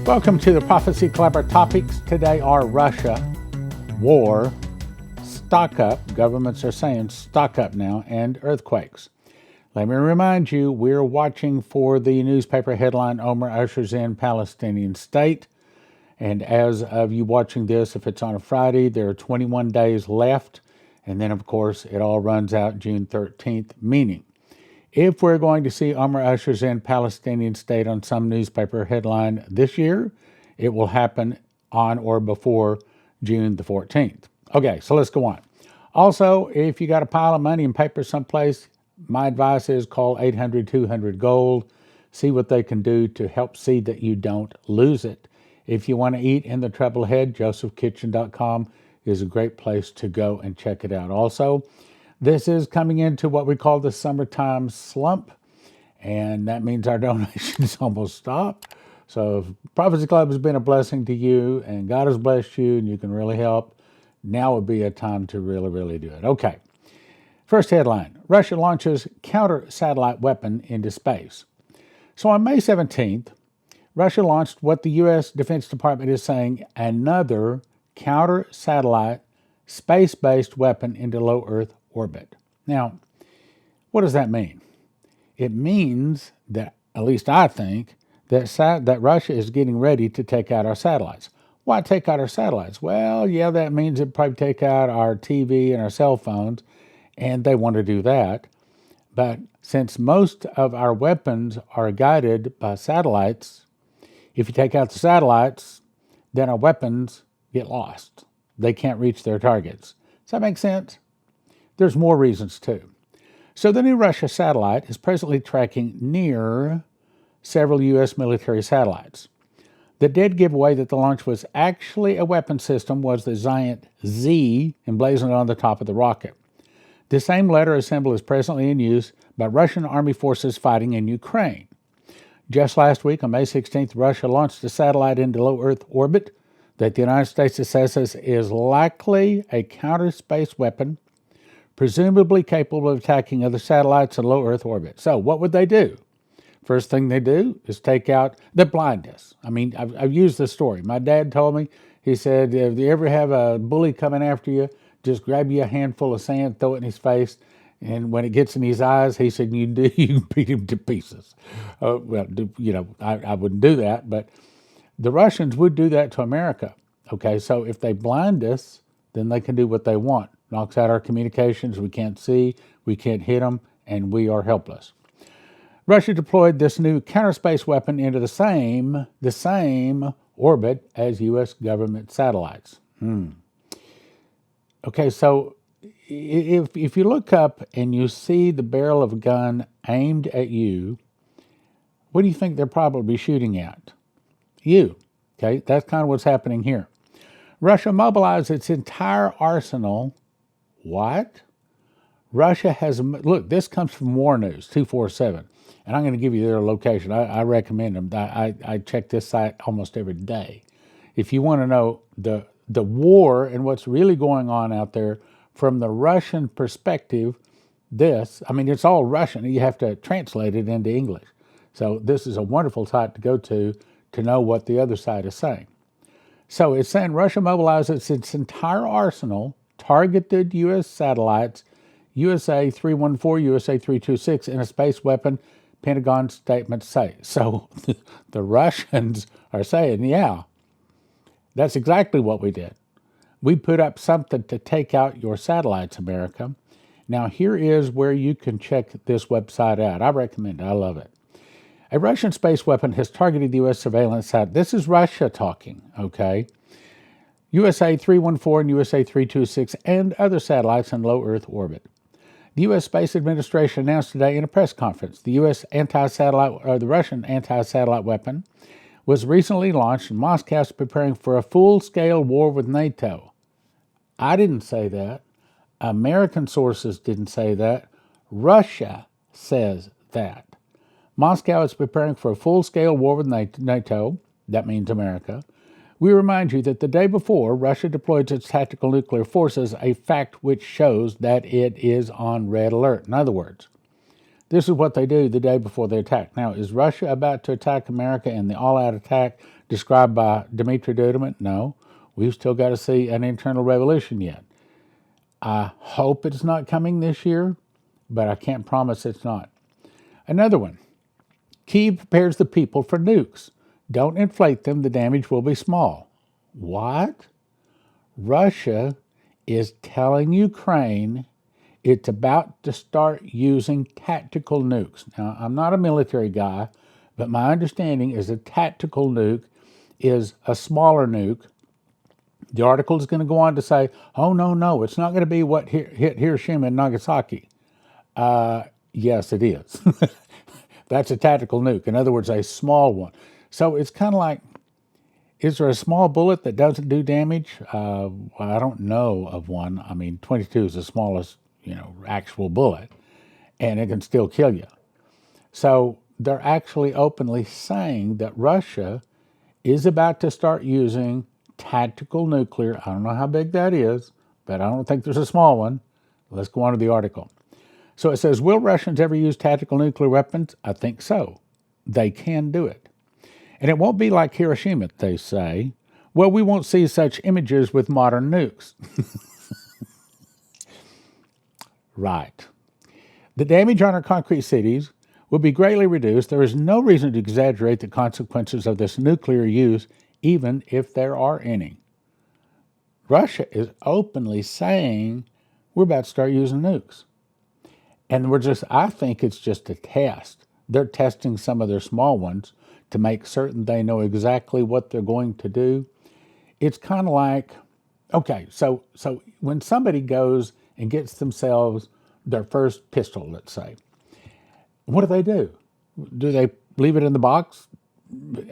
Welcome to the Prophecy Club. Our topics today are Russia, war, stock up, governments are saying stock up now, and earthquakes. Let me remind you, we're watching for the newspaper headline, Omar ushers in Palestinian state. And as of you watching this, if it's on a Friday, there are 21 days left. And then, of course, it all runs out June 13th, meaning if we're going to see Omar ushers in Palestinian state on some newspaper headline this year, it will happen on or before June the 14th. Okay, so let's go on. Also, if you got a pile of money and paper someplace, my advice is call 800-200-GOLD. See what they can do to help see that you don't lose it. If you want to eat in the trouble ahead, josephkitchen.com is a great place to go and check it out. Also, this is coming into what we call the summertime slump, and that means our donations almost stop. So if Prophecy Club has been a blessing to you and God has blessed you and you can really help, now would be a time to really do it. Okay, first headline, Russia launches counter-satellite weapon into space. So on May 17th, Russia launched what the U.S. Defense Department is saying another counter-satellite space-based weapon into low Earth orbit. Now, what does that mean? It means that, at least I think, that Russia is getting ready to take out our satellites. Why take out our satellites? Well, yeah, that means it'd probably take out our TV and our cell phones, and they want to do that. But since most of our weapons are guided by satellites, if you take out the satellites, then our weapons get lost. They can't reach their targets. Does that make sense? There's more reasons too. So the new Russia satellite is presently tracking near several U.S. military satellites. The dead giveaway that the launch was actually a weapon system was the giant Z emblazoned on the top of the rocket. The same letter symbol is presently in use by Russian army forces fighting in Ukraine. Just last week, on May 16th, Russia launched a satellite into low Earth orbit that the United States assesses is likely a counter-space weapon, presumably capable of attacking other satellites in low Earth orbit. So what would they do? First thing they do is take out the blindness. I mean, I've used this story. My dad told me, he said, if you ever have a bully coming after you, just grab you a handful of sand, throw it in his face, and when it gets in his eyes, he said, you can beat him to pieces. Well, you know, I wouldn't do that, but the Russians would do that to America. Okay, so if they blind us, then they can do what they want. Knocks out our communications, we can't see, we can't hit them, and we are helpless. Russia deployed this new counter-space weapon into the same orbit as U.S. government satellites. Okay, so if you look up and you see the barrel of a gun aimed at you, what do you think they're probably shooting at? You. Okay, that's kind of what's happening here. Russia mobilized its entire arsenal. What? Russia has, look, this comes from War News 247, and I'm going to give you their location. I recommend them. I check this site almost every day. If you want to know the war and what's really going on out there from the Russian perspective, I mean, it's all Russian. You have to translate it into English. So this is a wonderful site to go to know what the other side is saying. So it's saying Russia mobilizes its entire arsenal, targeted U.S. satellites, USA 314, USA 326, and a space weapon, Pentagon statements say. So the Russians are saying, yeah, that's exactly what we did. We put up something to take out your satellites, America. Now, here is where you can check this website out. I recommend it. I love it. A Russian space weapon has targeted the U.S. surveillance satellite. This is Russia talking, okay? USA 314 and USA 326 and other satellites in low Earth orbit. The U.S. Space Administration announced today in a press conference the the Russian anti-satellite weapon was recently launched, and Moscow is preparing for a full-scale war with NATO. I didn't say that. American sources didn't say that. Russia says that. Moscow is preparing for a full-scale war with NATO. That means America. We remind you that the day before, Russia deployed its tactical nuclear forces, a fact which shows that it is on red alert. In other words, This is what they do the day before they attack. Now, is Russia about to attack America in the all-out attack described by Dmitry Duduman? No. We've still got to see an internal revolution yet. I hope it's not coming this year, but I can't promise it's not. Another one. Kiev prepares the people for nukes. Don't inflate them. The damage will be small. What? Russia is telling Ukraine it's about to start using tactical nukes. Now, I'm not a military guy, but my understanding is a tactical nuke is a smaller nuke. The article is going to go on to say, oh, no, it's not going to be what hit Hiroshima and Nagasaki. Yes, it is. That's a tactical nuke. In other words, a small one. So it's kind of like, is there a small bullet that doesn't do damage? Well, I don't know of one. I mean, 22 is the smallest, actual bullet, and it can still kill you. So they're actually openly saying that Russia is about to start using tactical nuclear. I don't know how big that is, but I don't think there's a small one. Let's go on to the article. So it says, will Russians ever use tactical nuclear weapons? I think so. They can do it. And it won't be like Hiroshima, they say. Well, we won't see such images with modern nukes. Right. The damage on our concrete cities will be greatly reduced. There is no reason to exaggerate the consequences of this nuclear use, even if there are any. Russia is openly saying we're about to start using nukes. And I think it's just a test. They're testing some of their small ones to make certain they know exactly what they're going to do. It's kind of like, okay, so when somebody goes and gets themselves their first pistol, let's say, what do? Do they leave it in the box,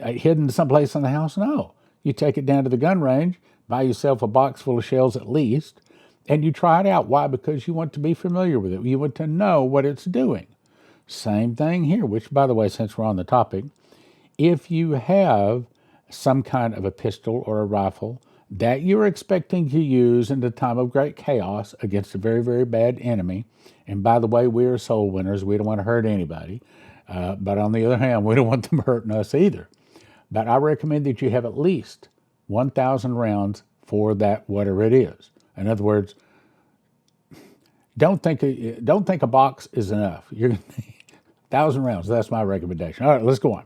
hidden someplace in the house? No. You take it down to the gun range, buy yourself a box full of shells at least, and you try it out. Why? Because you want to be familiar with it. You want to know what it's doing. Same thing here, which, by the way, since we're on the topic, if you have some kind of a pistol or a rifle that you're expecting to use in the time of great chaos against a very, very bad enemy, and by the way, we are soul winners. We don't want to hurt anybody. But on the other hand, we don't want them hurting us either. But I recommend that you have at least 1,000 rounds for that, whatever it is. In other words, don't think a box is enough. You're 1,000 rounds. That's my recommendation. All right, let's go on.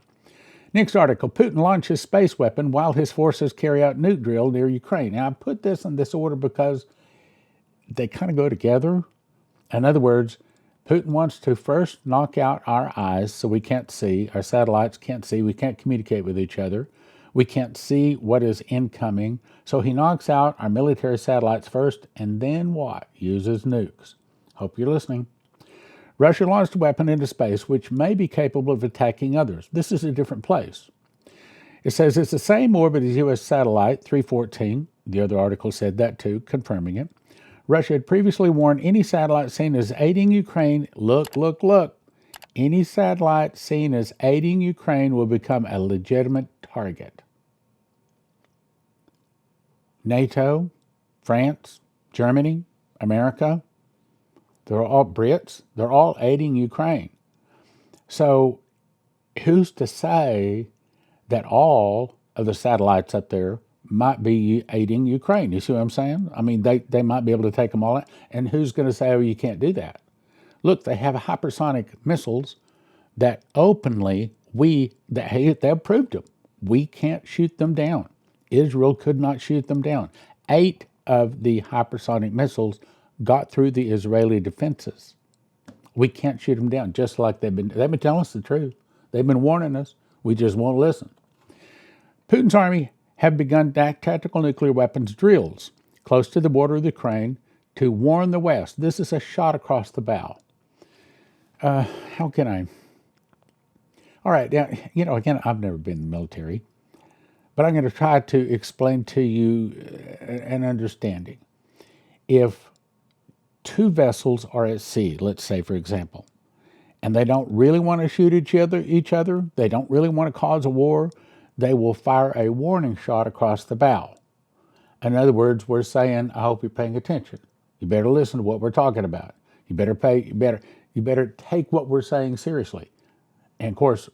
Next article, Putin launches space weapon while his forces carry out nuke drill near Ukraine. Now, I put this in this order because they kind of go together. In other words, Putin wants to first knock out our eyes so we can't see, our satellites can't see, we can't communicate with each other, we can't see what is incoming. So he knocks out our military satellites first, and then what? Uses nukes. Hope you're listening. Russia launched a weapon into space which may be capable of attacking others. This is a different place. It says it's the same orbit as U.S. satellite 314. The other article said that too, confirming it. Russia had previously warned any satellite seen as aiding Ukraine, look, any satellite seen as aiding Ukraine will become a legitimate target. NATO, France, Germany, America, they're all Brits. They're all aiding Ukraine. So who's to say that all of the satellites up there might be aiding Ukraine? You see what I'm saying? I mean, they might be able to take them all out. And who's going to say, oh, you can't do that? Look, they have hypersonic missiles that openly they've proved them. We can't shoot them down. Israel could not shoot them down. 8 of the hypersonic missiles got through the Israeli defenses. We can't shoot them down, just like they've been telling us the truth. They've been warning us. We just won't listen. Putin's army have begun tactical nuclear weapons drills close to the border of Ukraine to warn the West. This is a shot across the bow. How can I? All right, now, again, I've never been in the military, but I'm going to try to explain to you an understanding. If 2 vessels are at sea, let's say, for example, and they don't really want to shoot each other, they don't really want to cause a war, they will fire a warning shot across the bow. In other words, we're saying, I hope you're paying attention. You better listen to what we're talking about. You better You better take what we're saying seriously. And of course,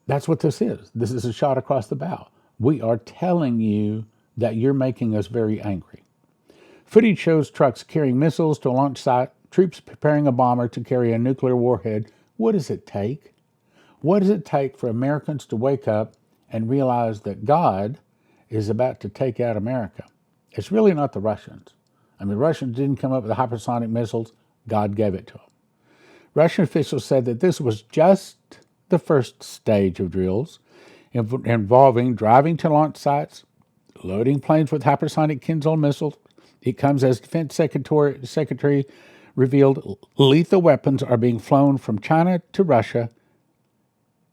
that's what this is. This is a shot across the bow. We are telling you that you're making us very angry. Footage shows trucks carrying missiles to a launch site, troops preparing a bomber to carry a nuclear warhead. What does it take? What does it take for Americans to wake up and realize that God is about to take out America? It's really not the Russians. I mean, the Russians didn't come up with the hypersonic missiles. God gave it to them. Russian officials said that this was just the first stage of drills involving driving to launch sites, loading planes with hypersonic Kinzhal missiles. It comes as Defense Secretary revealed lethal weapons are being flown from China to Russia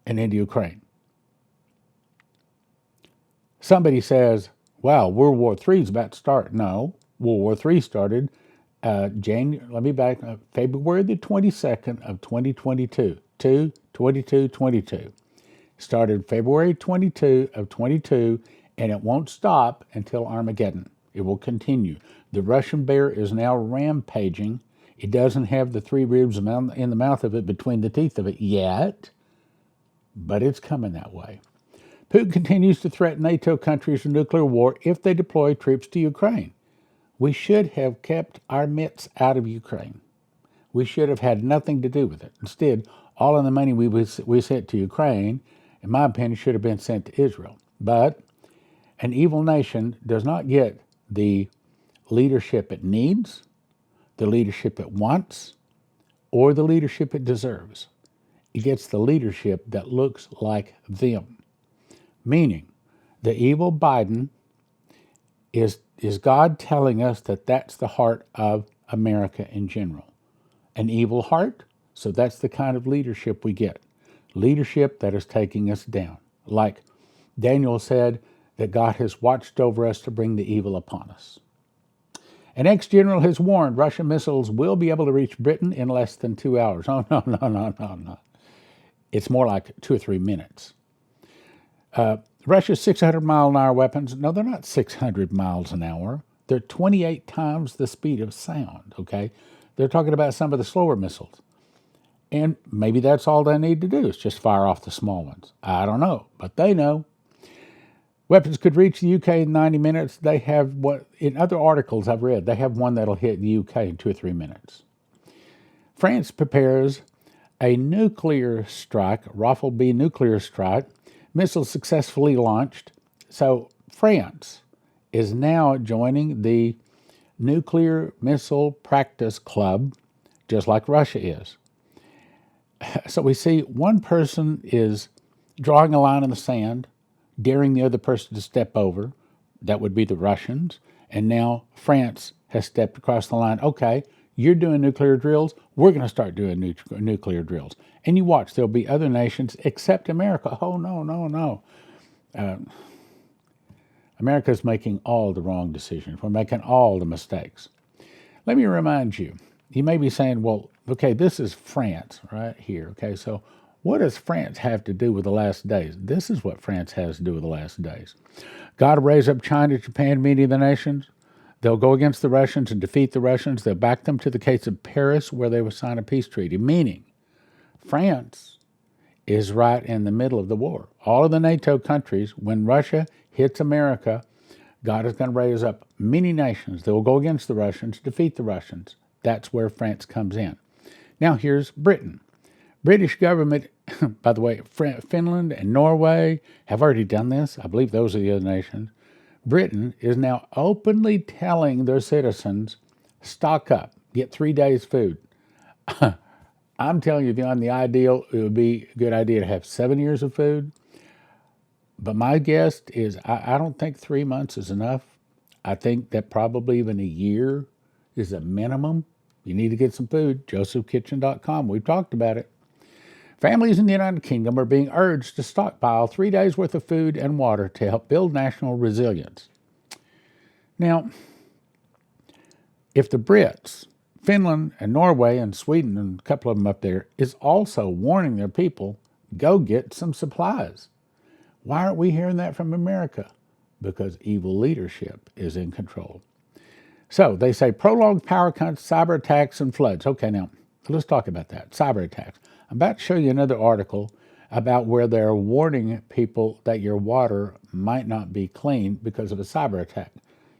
and into Ukraine. Somebody says, wow, World War III is about to start. No, World War III started February the 22nd of 2022. 22. Started February 22 of 22, and it won't stop until Armageddon. It will continue. The Russian bear is now rampaging. It doesn't have the three ribs in the mouth of it, between the teeth of it yet, but it's coming that way. Putin continues to threaten NATO countries with nuclear war if they deploy troops to Ukraine. We should have kept our mitts out of Ukraine. We should have had nothing to do with it. Instead, all of the money we sent to Ukraine, in my opinion, should have been sent to Israel. But an evil nation does not get the leadership it needs, the leadership it wants, or the leadership it deserves. It gets the leadership that looks like them. Meaning, the evil Biden is God telling us that that's the heart of America in general. An evil heart, so that's the kind of leadership we get. Leadership that is taking us down. Like Daniel said, that God has watched over us to bring the evil upon us. An ex-general has warned Russian missiles will be able to reach Britain in less than 2 hours. Oh, no. It's more like 2 or 3 minutes. Russia's 600-mile-an-hour weapons, no, they're not 600 miles an hour. They're 28 times the speed of sound, okay? They're talking about some of the slower missiles. And maybe that's all they need to do is just fire off the small ones. I don't know, but they know. Weapons could reach the UK in 90 minutes. They have what, in other articles I've read, they have one that'll hit the UK in 2 or 3 minutes. France prepares a nuclear strike, Rafale B nuclear strike, missile successfully launched. So France is now joining the nuclear missile practice club, just like Russia is. So we see one person is drawing a line in the sand, daring the other person to step over. That would be the Russians. And now France has stepped across the line. Okay, you're doing nuclear drills. We're going to start doing nuclear drills. And you watch, there'll be other nations except America. Oh, no. America's making all the wrong decisions. We're making all the mistakes. Let me remind you, you may be saying, well, okay, this is France right here. Okay, so what does France have to do with the last days? This is what France has to do with the last days. God will raise up China, Japan, many of the nations. They'll go against the Russians and defeat the Russians. They'll back them to the case of Paris, where they will sign a peace treaty, meaning France is right in the middle of the war. All of the NATO countries, when Russia hits America, God is going to raise up many nations that will go against the Russians, defeat the Russians. That's where France comes in. Now here's Britain. British government, by the way, Finland and Norway have already done this. I believe those are the other nations. Britain is now openly telling their citizens, stock up, get 3 days food. I'm telling you, beyond the ideal, it would be a good idea to have 7 years of food. But my guess is I don't think 3 months is enough. I think that probably even a year is a minimum. You need to get some food. josephkitchen.com. We've talked about it. Families in the United Kingdom are being urged to stockpile 3 days' worth of food and water to help build national resilience. Now, if the Brits, Finland and Norway and Sweden and a couple of them up there, is also warning their people, go get some supplies. Why aren't we hearing that from America? Because evil leadership is in control. So they say prolonged power cuts, cyber attacks, and floods. Okay, now let's talk about that. Cyber attacks. I'm about to show you another article about where they're warning people that your water might not be clean because of a cyber attack.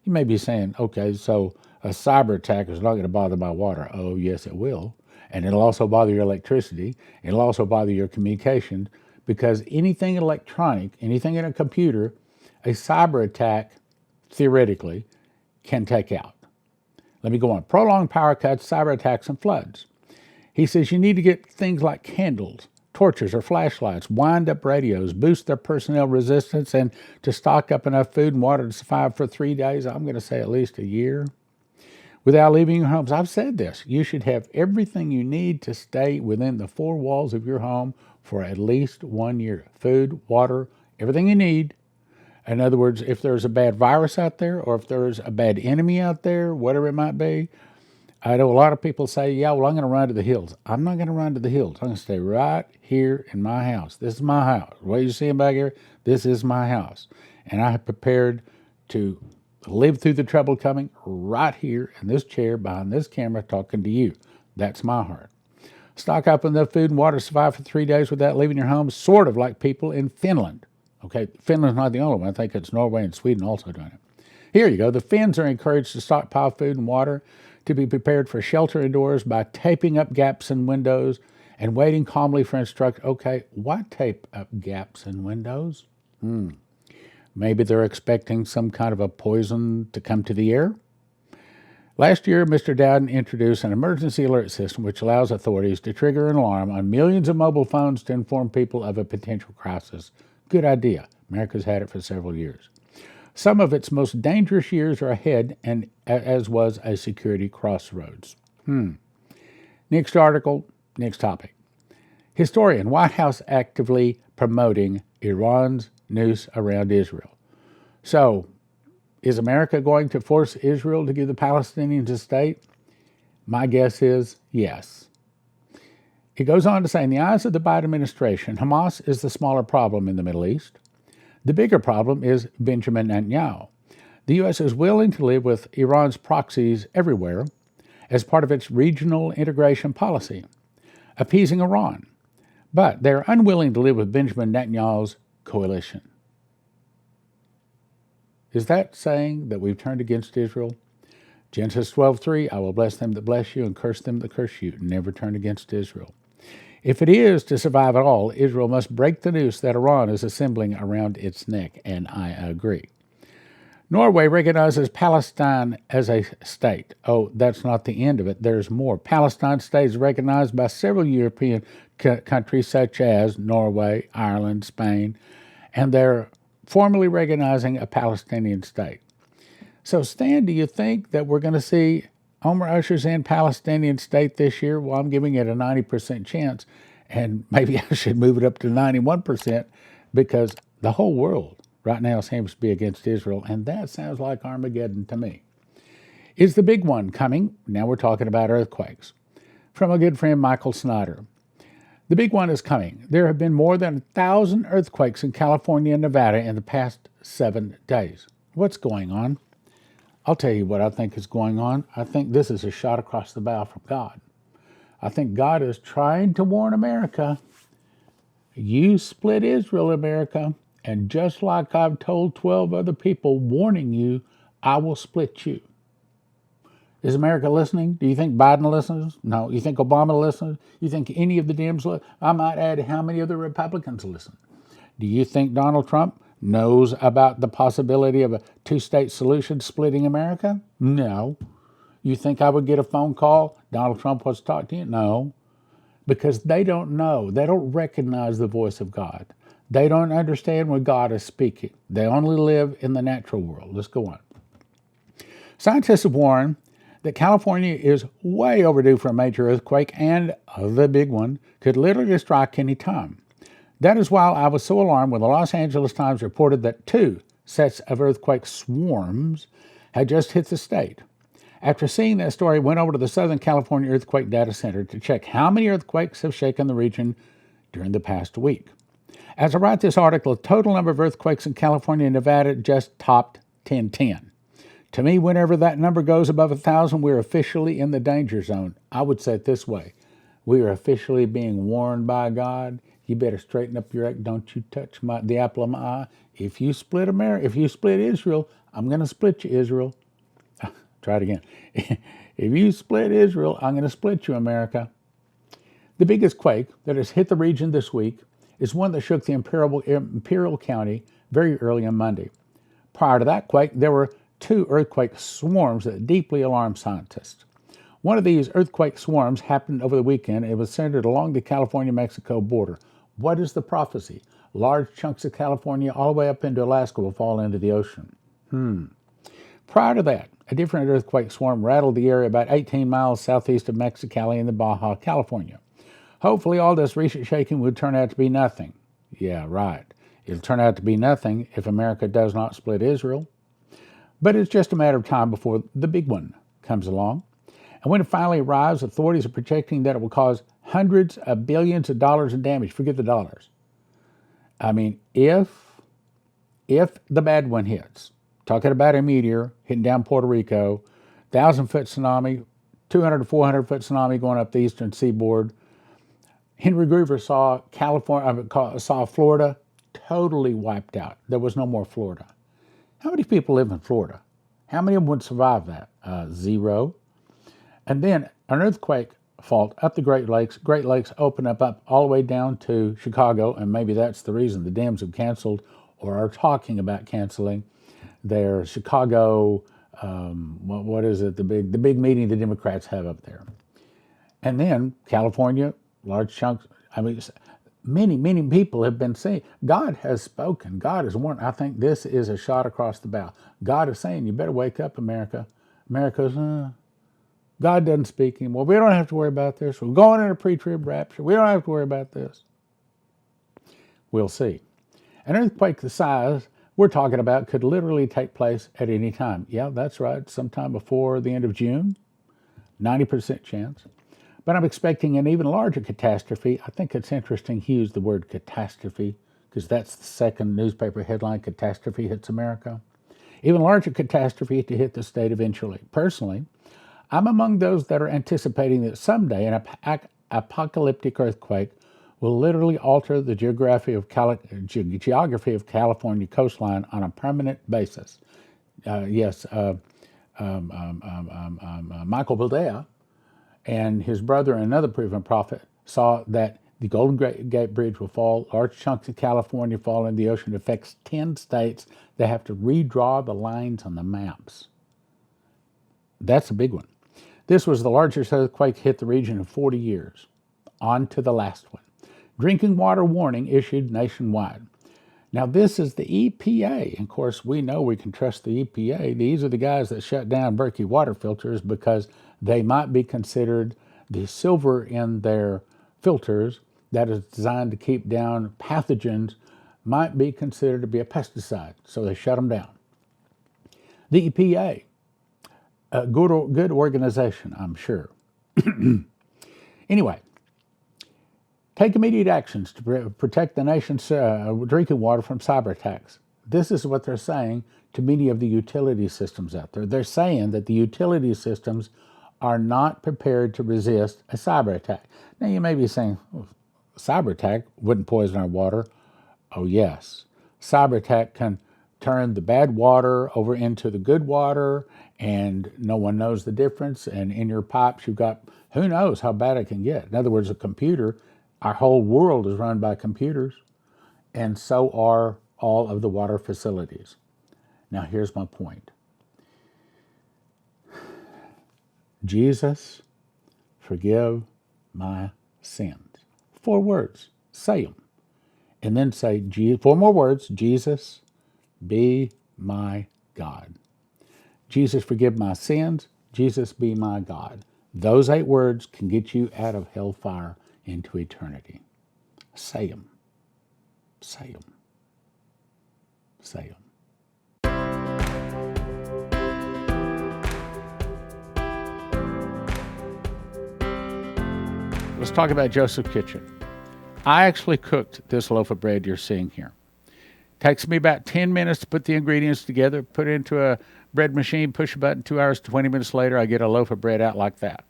You may be saying, okay, so a cyber attack is not going to bother my water. Oh, yes, it will. And it'll also bother your electricity. It'll also bother your communication, because anything electronic, anything in a computer, a cyber attack, theoretically, can take out. Let me go on. Prolonged power cuts, cyber attacks, and floods. He says you need to get things like candles, torches, or flashlights, wind up radios, boost their personnel resistance, and to stock up enough food and water to survive for 3 days. I'm going to say at least a year. Without leaving your homes. I've said this. You should have everything you need to stay within the four walls of your home for at least 1 year. Food, water, everything you need. In other words, if there's a bad virus out there, or if there's a bad enemy out there, whatever it might be, I know a lot of people say, yeah, well, I'm going to run to the hills. I'm not going to run to the hills. I'm going to stay right here in my house. This is my house. What you see back here, this is my house. And I have prepared to live through the trouble coming right here in this chair behind this camera talking to you. That's my heart. Stock up enough food and water to survive for 3 days without leaving your home, sort of like people in Finland. Okay, Finland's not the only one. I think it's Norway and Sweden also doing it. Here you go. The Finns are encouraged to stockpile food and water to be prepared for shelter indoors by taping up gaps in windows and waiting calmly for instructions. Okay, why tape up gaps in windows? Maybe they're expecting some kind of a poison to come to the air? Last year, Mr. Dowden introduced an emergency alert system which allows authorities to trigger an alarm on millions of mobile phones to inform people of a potential crisis. Good idea. America's had it for several years. Some of its most dangerous years are ahead, and as was a security crossroads. Next article, next topic. Historian, White House actively promoting Iran's noose around Israel. So, is America going to force Israel to give the Palestinians a state? My guess is yes. It goes on to say, in the eyes of the Biden administration, Hamas is the smaller problem in the Middle East. The bigger problem is Benjamin Netanyahu. The U.S. is willing to live with Iran's proxies everywhere as part of its regional integration policy, appeasing Iran. But they're unwilling to live with Benjamin Netanyahu's coalition. Is that saying that we've turned against Israel? Genesis 12:3, I will bless them that bless you and curse them that curse you, and never turn against Israel. If it is to survive at all, Israel must break the noose that Iran is assembling around its neck, and I agree. Norway recognizes Palestine as a state. Oh, that's not the end of it. There's more. Palestine state is recognized by several European countries such as Norway, Ireland, Spain, and they're formally recognizing a Palestinian state. So, Stan, do you think that we're going to see Homer ushers in Palestinian state this year? Well, I'm giving it a 90% chance, and maybe I should move it up to 91% because the whole world right now seems to be against Israel, and that sounds like Armageddon to me. Is the big one coming? Now we're talking about earthquakes. From a good friend, Michael Snyder. The big one is coming. There have been more than 1,000 earthquakes in California and Nevada in the past 7 days. What's going on? I'll tell you what I think is going on. I think this is a shot across the bow from God. I think God is trying to warn America. You split Israel, America, and just like I've told 12 other people warning you, I will split you. Is America listening? Do you think Biden listens? No. You think Obama listens? You think any of the Dems listen? I might add, how many of the Republicans listen? Do you think Donald Trump knows about the possibility of a two-state solution splitting America? No. You think I would get a phone call? Donald Trump wants to talk to you? No. Because they don't know. They don't recognize the voice of God. They don't understand when God is speaking. They only live in the natural world. Let's go on. Scientists have warned that California is way overdue for a major earthquake, and the big one could literally strike any time. That is why I was so alarmed when the Los Angeles Times reported that 2 sets of earthquake swarms had just hit the state. After seeing that story, I went over to the Southern California Earthquake Data Center to check how many earthquakes have shaken the region during the past week. As I write this article, the total number of earthquakes in California and Nevada just topped 1010. To me, whenever that number goes above 1,000, we're officially in the danger zone. I would say it this way. We are officially being warned by God. You better straighten up your act. Don't you touch the apple of my eye. If you split Israel, I'm going to split you, Israel. Try it again. If you split Israel, I'm going to split you, America. The biggest quake that has hit the region this week is one that shook the Imperial County very early on Monday. Prior to that quake, there were 2 earthquake swarms that deeply alarmed scientists. One of these earthquake swarms happened over the weekend. It was centered along the California-Mexico border. What is the prophecy? Large chunks of California all the way up into Alaska will fall into the ocean. Prior to that, a different earthquake swarm rattled the area about 18 miles southeast of Mexicali in the Baja, California. Hopefully all this recent shaking would turn out to be nothing. Yeah, right. It'll turn out to be nothing if America does not split Israel. But it's just a matter of time before the big one comes along. And when it finally arrives, authorities are projecting that it will cause hundreds of billions of dollars in damage. Forget the dollars. I mean, if the bad one hits, talking about a meteor hitting down Puerto Rico, 1,000-foot tsunami, 200 to 400-foot tsunami going up the eastern seaboard. Henry Groover saw Florida totally wiped out. There was no more Florida. How many people live in Florida? How many of them would survive that? 0. And then an earthquake fault up the Great Lakes. Great Lakes open up all the way down to Chicago, and maybe that's the reason the Dems have canceled or are talking about canceling their Chicago, what is it, the big meeting the Democrats have up there. And then California, large chunks, I mean, many people have been saying, God has spoken, God has warned. I think this is a shot across the bow. God is saying, you better wake up, America. America's, God doesn't speak anymore. We don't have to worry about this. We're going in a pre-trib rapture. We don't have to worry about this. We'll see. An earthquake the size we're talking about could literally take place at any time. Yeah, that's right. Sometime before the end of June. 90% chance. But I'm expecting an even larger catastrophe. I think it's interesting he used the word catastrophe because that's the second newspaper headline, catastrophe hits America. Even larger catastrophe to hit the state eventually. Personally, I'm among those that are anticipating that someday an apocalyptic earthquake will literally alter the geography of California coastline on a permanent basis. Michael Bildea and his brother, another proven prophet, saw that the Golden Gate Bridge will fall, large chunks of California fall in the ocean. It affects 10 states. They have to redraw the lines on the maps. That's a big one. This was the largest earthquake hit the region in 40 years. On to the last one. Drinking water warning issued nationwide. Now this is the EPA. And of course, we know we can trust the EPA. These are the guys that shut down Berkey water filters because they might be considered the silver in their filters that is designed to keep down pathogens might be considered to be a pesticide. So they shut them down. The EPA, a good organization, I'm sure. Anyway, take immediate actions to protect the nation's drinking water from cyber attacks. This is what they're saying to many of the utility systems out there. They're saying that the utility systems are not prepared to resist a cyber attack. Now you may be saying, well, cyber attack wouldn't poison our water. Oh yes, cyber attack can turn the bad water over into the good water and no one knows the difference. And in your pipes you've got, who knows how bad it can get. In other words, a computer, our whole world is run by computers, and so are all of the water facilities. Now here's my point. Jesus, forgive my sins. 4 words, say them. And then say, 4 more words, Jesus, be my God. Jesus, forgive my sins. Jesus, be my God. Those 8 words can get you out of hellfire into eternity. Say them. Say them. Say them. Let's talk about Joseph's Kitchen. I actually cooked this loaf of bread you're seeing here. Takes me about 10 minutes to put the ingredients together, put it into a bread machine, push a button, 2 hours, 20 minutes later, I get a loaf of bread out like that.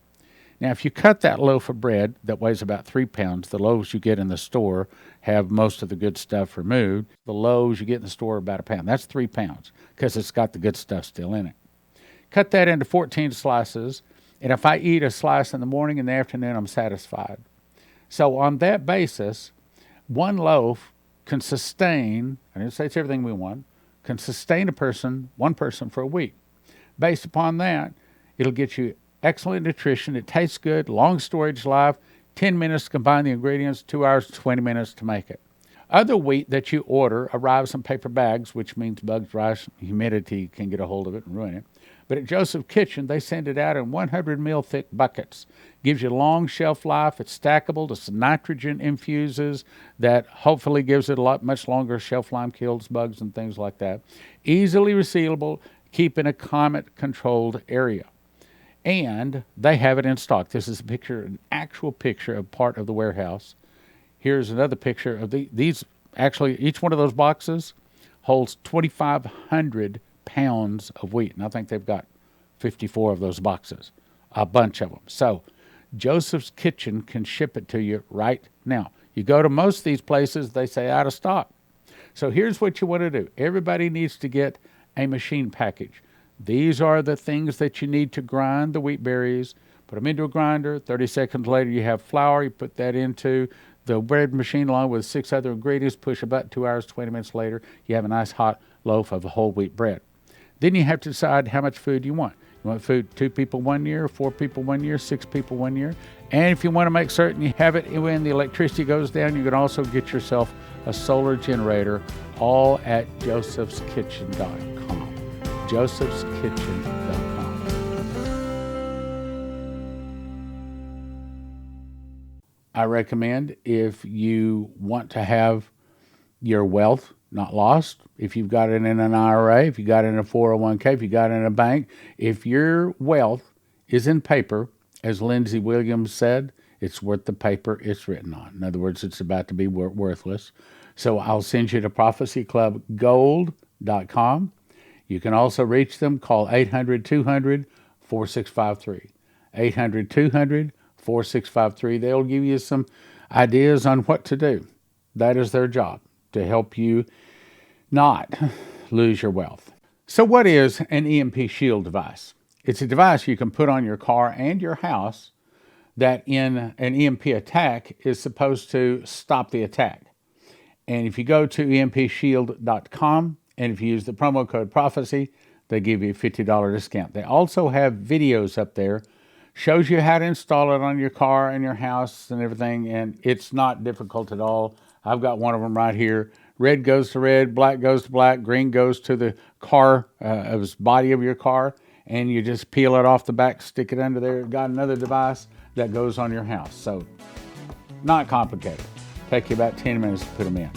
Now, if you cut that loaf of bread that weighs about 3 pounds, the loaves you get in the store have most of the good stuff removed. The loaves you get in the store are about 1 pound. That's 3 pounds because it's got the good stuff still in it. Cut that into 14 slices, and if I eat a slice in the morning and the afternoon, I'm satisfied. So on that basis, one loaf can sustain, I didn't say it's everything we want, can sustain one person for a week. Based upon that, it'll get you excellent nutrition. It tastes good, long storage life, 10 minutes to combine the ingredients, 2 hours, 20 minutes to make it. Other wheat that you order arrives in paper bags, which means bugs, rice, humidity can get a hold of it and ruin it. But at Joseph's Kitchen, they send it out in 100 mil thick buckets. Gives you long shelf life. It's stackable. It's nitrogen infuses that hopefully gives it much longer shelf life, kills bugs and things like that. Easily resealable, keep in a climate-controlled area. And they have it in stock. This is a picture, an actual picture of part of the warehouse. Here's another picture of these. Actually, each one of those boxes holds 2,500 pounds of wheat. And I think they've got 54 of those boxes, a bunch of them. So Joseph's Kitchen can ship it to you right now. You go to most of these places, they say out of stock. So here's what you want to do. Everybody needs to get a machine package. These are the things that you need to grind the wheat berries. Put them into a grinder. 30 seconds later, you have flour. You put that into the bread machine along with 6 other ingredients. Push a button, 2 hours, 20 minutes later, you have a nice hot loaf of whole wheat bread. Then you have to decide how much food you want. You want food 2 people 1 year, 4 people 1 year, 6 people 1 year. And if you want to make certain you have it when the electricity goes down, you can also get yourself a solar generator, all at josephskitchen.com. josephskitchen.com. I recommend, if you want to have your wealth not lost, if you've got it in an IRA, if you got it in a 401k, if you got it in a bank, if your wealth is in paper, as Lindsay Williams said, it's worth the paper it's written on. In other words, it's about to be worthless. So I'll send you to prophecyclubgold.com. You can also reach them. Call 800-200-4653. 800-200-4653. They'll give you some ideas on what to do. That is their job, to help you not lose your wealth. So what is an EMP Shield device? It's a device you can put on your car and your house that in an EMP attack is supposed to stop the attack. And if you go to empshield.com and if you use the promo code prophecy, they give you a $50 discount. They also have videos up there, shows you how to install it on your car and your house and everything, and it's not difficult at all. I've got one of them right here. Red goes to red, black goes to black, green goes to the car, body of your car, and you just peel it off the back, stick it under there. Got another device that goes on your house. So not complicated. Take you about 10 minutes to put them in.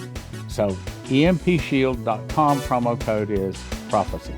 So empshield.com, promo code is prophecy.